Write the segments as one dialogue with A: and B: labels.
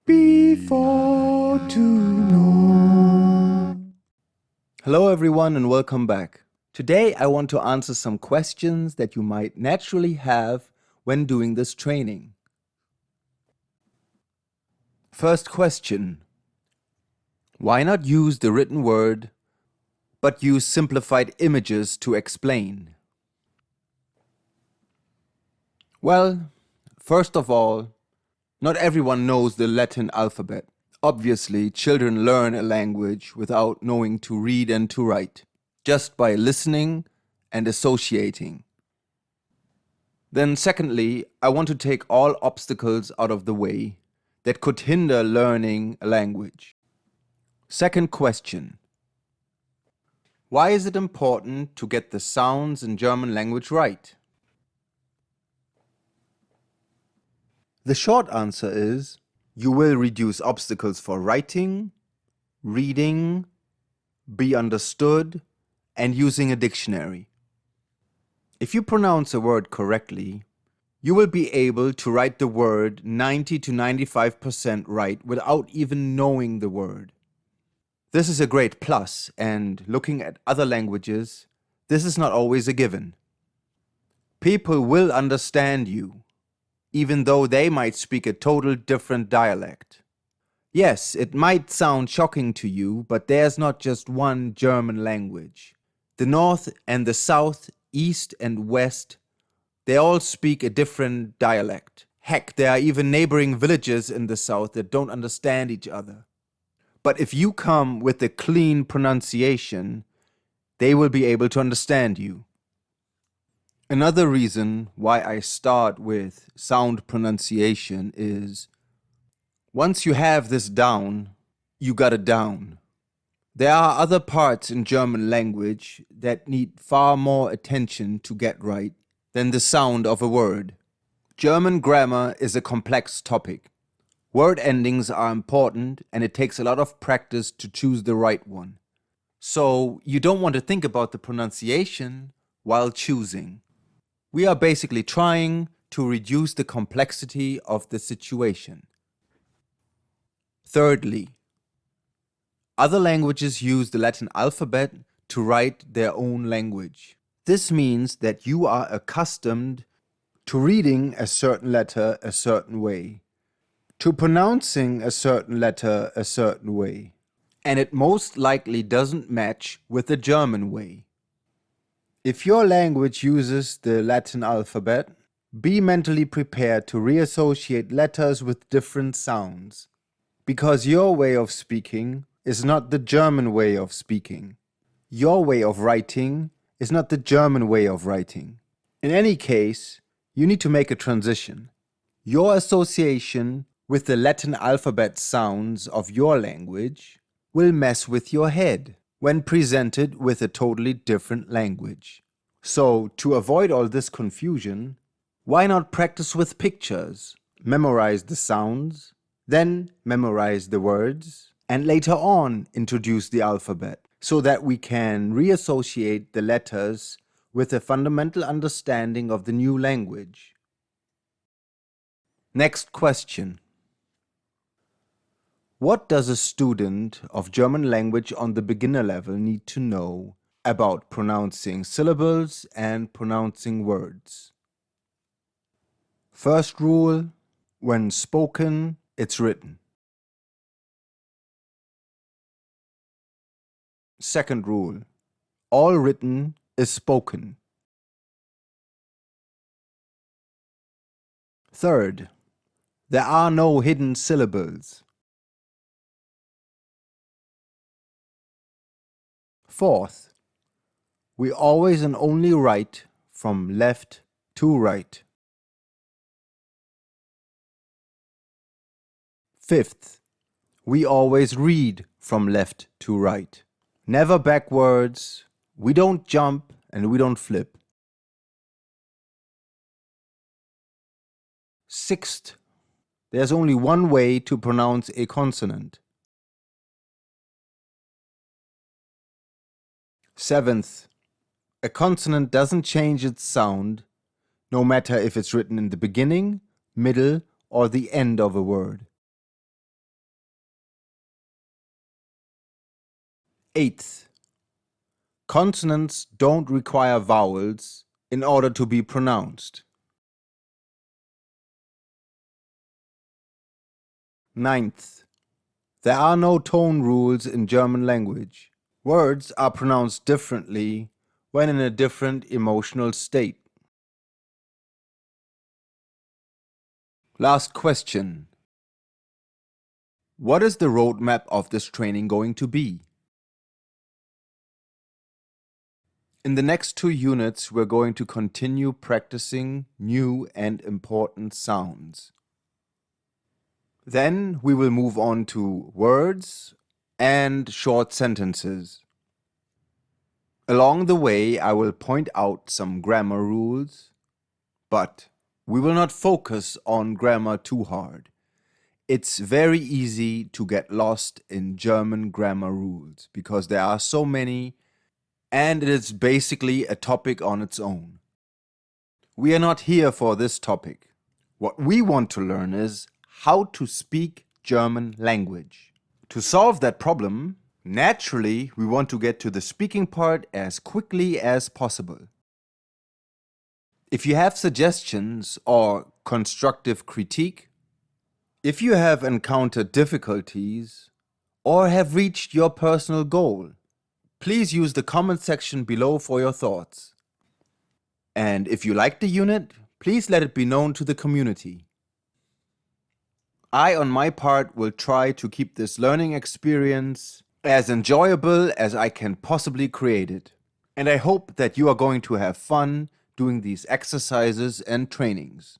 A: Before to know. Hello everyone and welcome back. Today I want to answer some questions that you might naturally have when doing this training. First question. Why not use the written word but use simplified images to explain? Well, first of all, not everyone knows the Latin alphabet. Obviously, children learn a language without knowing to read and to write, just by listening and associating. Then secondly, I want to take all obstacles out of the way that could hinder learning a language. Second question. Why is it important to get the sounds in German language right? The short answer is, you will reduce obstacles for writing, reading, be understood, and using a dictionary. If you pronounce a word correctly, you will be able to write the word 90 to 95% right without even knowing the word. This is a great plus, and looking at other languages, this is not always a given. People will understand you, even though they might speak a total different dialect. Yes, it might sound shocking to you, but there's not just one German language. The North and the South, East and West, they all speak a different dialect. Heck, there are even neighboring villages in the South that don't understand each other. But if you come with a clean pronunciation, they will be able to understand you. Another reason why I start with sound pronunciation is, once you have this down, you got it down. There are other parts in German language that need far more attention to get right than the sound of a word. German grammar is a complex topic. Word endings are important and it takes a lot of practice to choose the right one. So you don't want to think about the pronunciation while choosing. We are basically trying to reduce the complexity of the situation. Thirdly, other languages use the Latin alphabet to write their own language. This means that you are accustomed to reading a certain letter a certain way, to pronouncing a certain letter a certain way, and it most likely doesn't match with the German way. If your language uses the Latin alphabet, be mentally prepared to reassociate letters with different sounds, because your way of speaking is not the German way of speaking. Your way of writing is not the German way of writing. In any case, you need to make a transition. Your association with the Latin alphabet sounds of your language will mess with your head when presented with a totally different language. So, to avoid all this confusion, why not practice with pictures? Memorize the sounds, then memorize the words, and later on introduce the alphabet, so that we can reassociate the letters with a fundamental understanding of the new language. Next question. What does a student of German language on the beginner level need to know about pronouncing syllables and pronouncing words? First rule, when spoken, it's written. Second rule, all written is spoken. Third, there are no hidden syllables. Fourth, we always and only write from left to right. Fifth, we always read from left to right. Never backwards, we don't jump and we don't flip. Sixth, there's only one way to pronounce a consonant. Seventh, a consonant doesn't change its sound, no matter if it's written in the beginning, middle, or the end of a word. 8th, consonants don't require vowels in order to be pronounced. 9th, there are no tone rules in German language. Words are pronounced differently when in a different emotional state. Last question. What is the roadmap of this training going to be? In the next 2 units, we're going to continue practicing new and important sounds. Then we will move on to words and short sentences. Along the way, I will point out some grammar rules, but we will not focus on grammar too hard. It's very easy to get lost in German grammar rules because there are so many, and it is basically a topic on its own. We are not here for this topic. What we want to learn is how to speak German language. To solve that problem, naturally, we want to get to the speaking part as quickly as possible. If you have suggestions or constructive critique, if you have encountered difficulties or have reached your personal goal, please use the comment section below for your thoughts. And if you liked the unit, please let it be known to the community. I, on my part, will try to keep this learning experience as enjoyable as I can possibly create it. And I hope that you are going to have fun doing these exercises and trainings.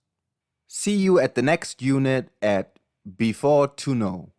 A: See you at the next unit at Before to Know.